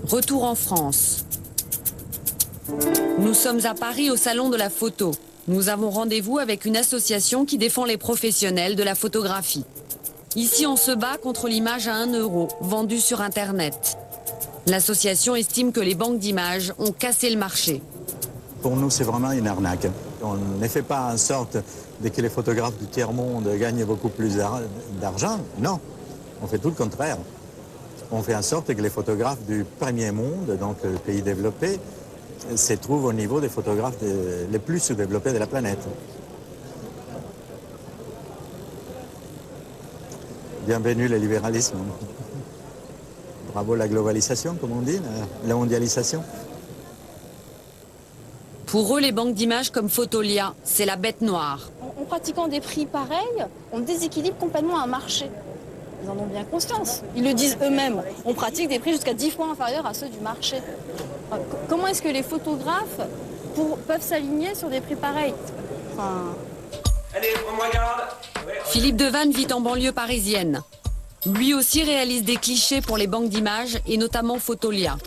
Retour en France. Nous sommes à Paris au Salon de la photo. Nous avons rendez-vous avec une association qui défend les professionnels de la photographie. Ici, on se bat contre l'image à 1 € vendue sur Internet. L'association estime que les banques d'images ont cassé le marché. Pour nous, c'est vraiment une arnaque. On ne fait pas en sorte que les photographes du tiers-monde gagnent beaucoup plus d'argent. Non, on fait tout le contraire. On fait en sorte que les photographes du premier monde, donc pays développés, se trouvent au niveau des photographes les plus sous-développés de la planète. Bienvenue le libéralisme. Bravo la globalisation, comme on dit, la mondialisation. Pour eux, les banques d'images comme Photolia, c'est la bête noire. En pratiquant des prix pareils, on déséquilibre complètement un marché. Ils en ont bien conscience. Ils le disent eux-mêmes. On pratique des prix jusqu'à 10 fois inférieurs à ceux du marché. Comment est-ce que les photographes peuvent s'aligner sur des prix pareils? Allez, on me regarde. Philippe Devanne vit en banlieue parisienne. Lui aussi réalise des clichés pour les banques d'images et notamment Photolia.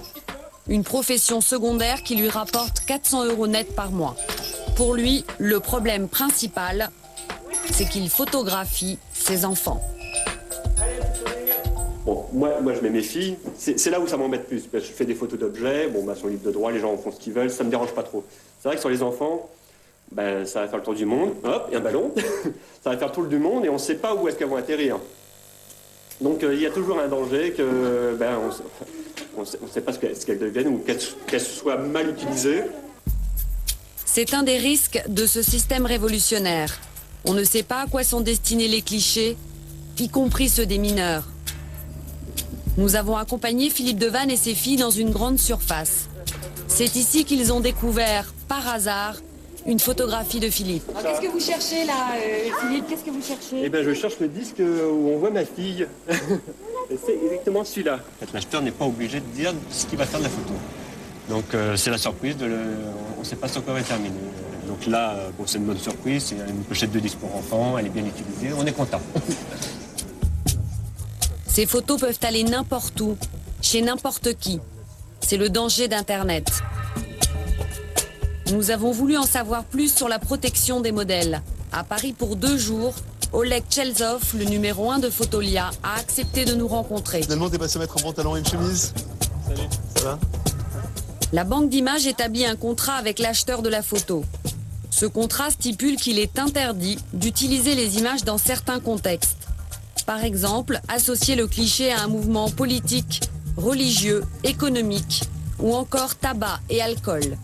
Une profession secondaire qui lui rapporte 400 € net par mois. Pour lui, le problème principal, c'est qu'il photographie ses enfants. Bon, moi je mets mes filles, c'est là où ça m'embête plus. Je fais des photos d'objets, bon, sont libres de droit, les gens en font ce qu'ils veulent, ça me dérange pas trop. C'est vrai que sur les enfants, ça va faire le tour du monde, hop, et un ballon, ça va faire le tour du monde et on ne sait pas où est-ce qu'elles vont atterrir. Donc il y a toujours un danger que, on ne sait pas ce qu'elles deviennent ou qu'elles soient mal utilisées. C'est un des risques de ce système révolutionnaire. On ne sait pas à quoi sont destinés les clichés, y compris ceux des mineurs. Nous avons accompagné Philippe Devanne et ses filles dans une grande surface. C'est ici qu'ils ont découvert, par hasard, une photographie de Philippe. Qu'est-ce que vous cherchez là, Philippe? Qu'est-ce que vous cherchez? Eh bien, je cherche le disque où on voit ma fille. Et c'est exactement celui-là. En fait, l'acheteur n'est pas obligé de dire ce qu'il va faire de la photo. Donc, c'est la surprise. On ne sait pas si encore est terminé. Donc là, c'est une bonne surprise. C'est une pochette de disque pour enfants. Elle est bien utilisée. On est content. Ces photos peuvent aller n'importe où, chez n'importe qui. C'est le danger d'Internet. Nous avons voulu en savoir plus sur la protection des modèles. À Paris pour 2 jours, Oleg Chelzov, le numéro 1 de Photolia, a accepté de nous rencontrer. Finalement, t'es passé mettre un pantalon et une chemise. Salut. Ça va? La banque d'images établit un contrat avec l'acheteur de la photo. Ce contrat stipule qu'il est interdit d'utiliser les images dans certains contextes. Par exemple, associer le cliché à un mouvement politique, religieux, économique ou encore tabac et alcool.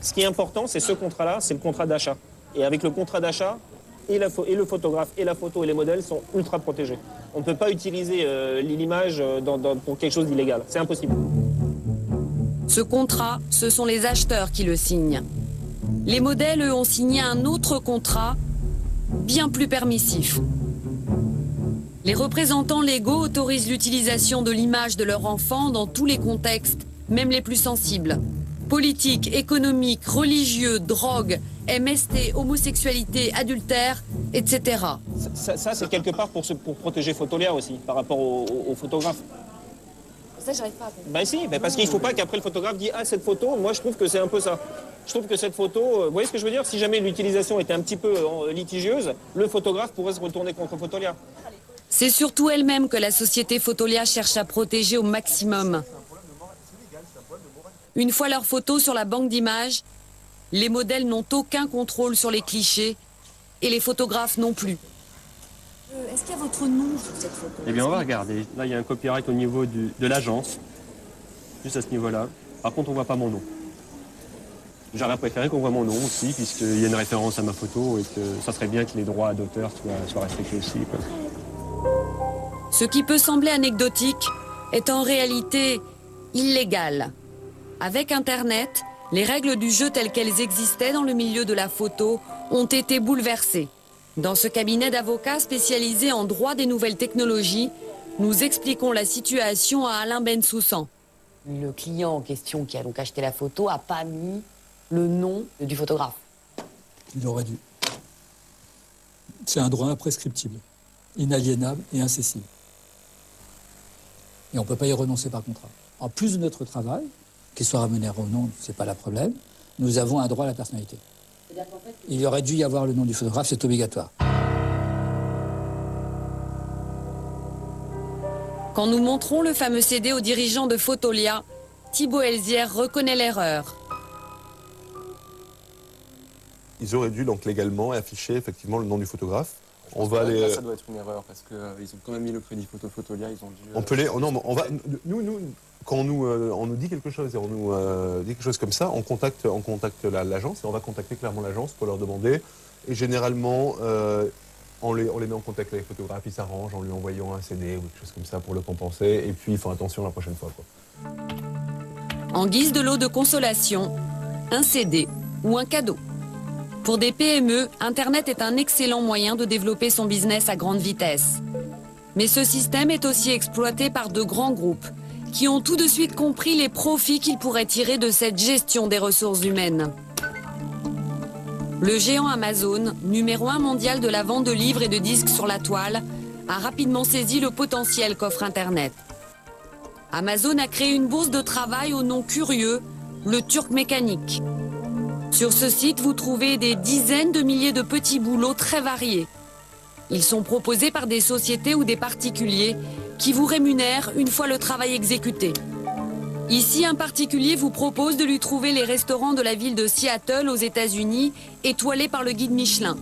Ce qui est important, c'est ce contrat-là, c'est le contrat d'achat. Et avec le contrat d'achat, et le photographe, et la photo, et les modèles sont ultra protégés. On ne peut pas utiliser l'image pour quelque chose d'illégal. C'est impossible. Ce contrat, ce sont les acheteurs qui le signent. Les modèles, eux, ont signé un autre contrat, bien plus permissif. Les représentants légaux autorisent l'utilisation de l'image de leur enfant dans tous les contextes, même les plus sensibles. Politique, économique, religieux, drogue, MST, homosexualité, adultère, etc. Ça c'est quelque part pour protéger Photolia aussi, par rapport aux photographes. Ça, j'arrive pas à comprendre. Ben si, parce qu'il ne faut pas qu'après le photographe dise « Ah, cette photo, moi je trouve que c'est un peu ça ». Je trouve que cette photo, vous voyez ce que je veux dire? Si jamais l'utilisation était un petit peu litigieuse, le photographe pourrait se retourner contre Photolia. C'est surtout elle-même que la société Photolia cherche à protéger au maximum. Une fois leurs photos sur la banque d'images, les modèles n'ont aucun contrôle sur les clichés et les photographes non plus. Est-ce qu'il y a votre nom sur cette photo? Eh bien, on va regarder. Là, il y a un copyright au niveau de l'agence, juste à ce niveau-là. Par contre, on ne voit pas mon nom. J'aurais préféré qu'on voit mon nom aussi, puisqu'il y a une référence à ma photo et que ça serait bien que les droits d'auteur soient respectés aussi, quoi. Ce qui peut sembler anecdotique est en réalité illégal. Avec Internet, les règles du jeu telles qu'elles existaient dans le milieu de la photo ont été bouleversées. Dans ce cabinet d'avocats spécialisé en droit des nouvelles technologies, nous expliquons la situation à Alain Bensoussan. Le client en question qui a donc acheté la photo n'a pas mis le nom du photographe. Il aurait dû. C'est un droit imprescriptible, inaliénable et incessible. Et on ne peut pas y renoncer par contrat. En plus de notre travail, qu'il soit rémunéré ou non, ce n'est pas le problème, nous avons un droit à la personnalité. Il aurait dû y avoir le nom du photographe, c'est obligatoire. Quand nous montrons le fameux CD au dirigeant de Photolia, Thibaut Elzière reconnaît l'erreur. Ils auraient dû donc légalement afficher effectivement le nom du photographe. On va aller. Ça doit être une erreur parce qu'ils ont quand même mis le crédit Photolia. Ils ont dû. On peut les. Non, mais on va. Nous, quand on nous dit quelque chose et on nous dit quelque chose comme ça, on contacte l'agence et on va contacter clairement l'agence pour leur demander. Et généralement, on les met en contact avec le photographe, ils s'arrangent en lui envoyant un CD ou quelque chose comme ça pour le compenser. Et puis ils font attention la prochaine fois, quoi. En guise de lot de consolation, un CD ou un cadeau. Pour des PME, Internet est un excellent moyen de développer son business à grande vitesse. Mais ce système est aussi exploité par de grands groupes qui ont tout de suite compris les profits qu'ils pourraient tirer de cette gestion des ressources humaines. Le géant Amazon, numéro 1 mondial de la vente de livres et de disques sur la toile, a rapidement saisi le potentiel qu'offre Internet. Amazon a créé une bourse de travail au nom curieux, le Turc Mécanique. Sur ce site, vous trouvez des dizaines de milliers de petits boulots très variés. Ils sont proposés par des sociétés ou des particuliers qui vous rémunèrent une fois le travail exécuté. Ici, un particulier vous propose de lui trouver les restaurants de la ville de Seattle aux États-Unis, étoilés par le guide Michelin.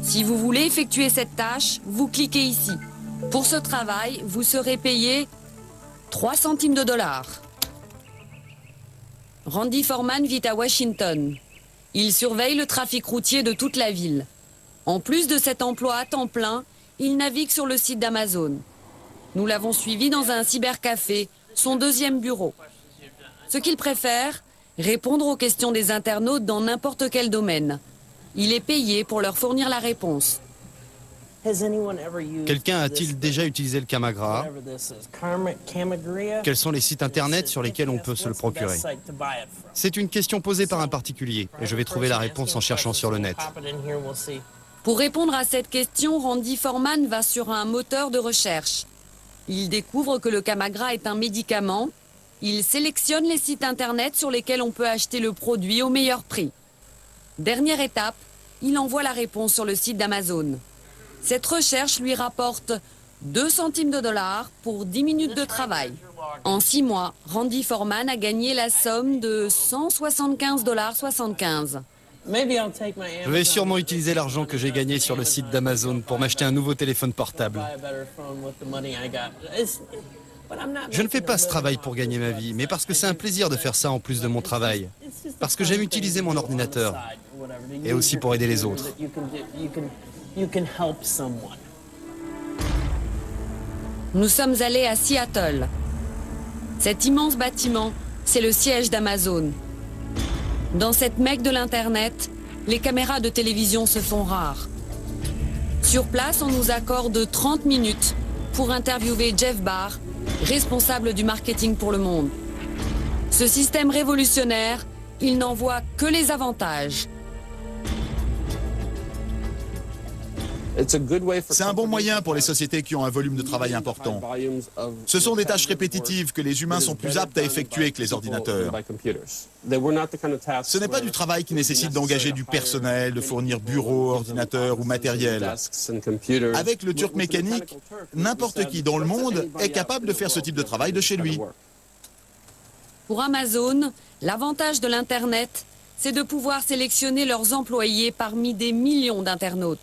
Si vous voulez effectuer cette tâche, vous cliquez ici. Pour ce travail, vous serez payé 3 centimes de dollar. Randy Foreman vit à Washington. Il surveille le trafic routier de toute la ville. En plus de cet emploi à temps plein, il navigue sur le site d'Amazon. Nous l'avons suivi dans un cybercafé, son deuxième bureau. Ce qu'il préfère, répondre aux questions des internautes dans n'importe quel domaine. Il est payé pour leur fournir la réponse. Quelqu'un a-t-il déjà utilisé le Camagra? Quels sont les sites internet sur lesquels on peut se le procurer? C'est une question posée par un particulier et je vais trouver la réponse en cherchant sur le net. Pour répondre à cette question, Randy Foreman va sur un moteur de recherche. Il découvre que le Camagra est un médicament. Il sélectionne les sites internet sur lesquels on peut acheter le produit au meilleur prix. Dernière étape, il envoie la réponse sur le site d'Amazon. Cette recherche lui rapporte 2 centimes de dollar pour 10 minutes de travail. En 6 mois, Randy Foreman a gagné la somme de 175,75 $. Je vais sûrement utiliser l'argent que j'ai gagné sur le site d'Amazon pour m'acheter un nouveau téléphone portable. Je ne fais pas ce travail pour gagner ma vie, mais parce que c'est un plaisir de faire ça en plus de mon travail. Parce que j'aime utiliser mon ordinateur. Et aussi pour aider les autres. Nous sommes allés à Seattle. Cet immense bâtiment, c'est le siège d'Amazon. Dans cette mecque de l'Internet, les caméras de télévision se font rares. Sur place, on nous accorde 30 minutes pour interviewer Jeff Barr, responsable du marketing pour le monde. Ce système révolutionnaire, il n'en voit que les avantages. C'est un bon moyen pour les sociétés qui ont un volume de travail important. Ce sont des tâches répétitives que les humains sont plus aptes à effectuer que les ordinateurs. Ce n'est pas du travail qui nécessite d'engager du personnel, de fournir bureaux, ordinateurs ou matériel. Avec le Turc Mécanique, n'importe qui dans le monde est capable de faire ce type de travail de chez lui. Pour Amazon, l'avantage de l'Internet, c'est de pouvoir sélectionner leurs employés parmi des millions d'internautes.